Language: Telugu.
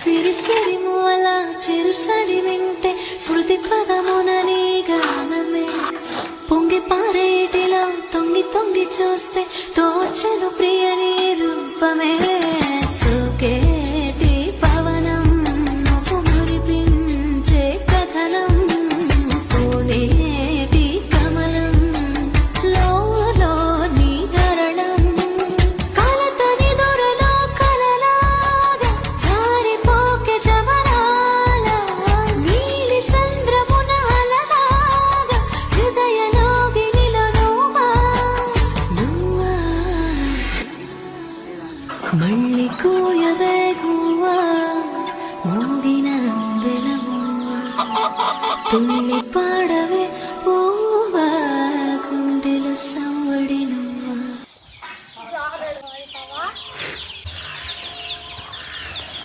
సిరి సిరి మూవల చిరుసడి వింటే శృతి పదమునని గానమే పొంగి పారేటిలో తొంగి తొంగి చూస్తే తోచను ప్రియని రూపమే సుకేటి పవనం నువ్వు మురిపించే కథనం పూనేటి కమలం లోలో నీ గరణం కలతని దొరలో కలలాగా జారిపోకే జవరాల నీలి సంద్రమున అలలాగా హృదయలోగినిలో నువ్వా మళ్ళీ కూయవే గువ్వా మూగిన అందెల మువ్వా తుల్లి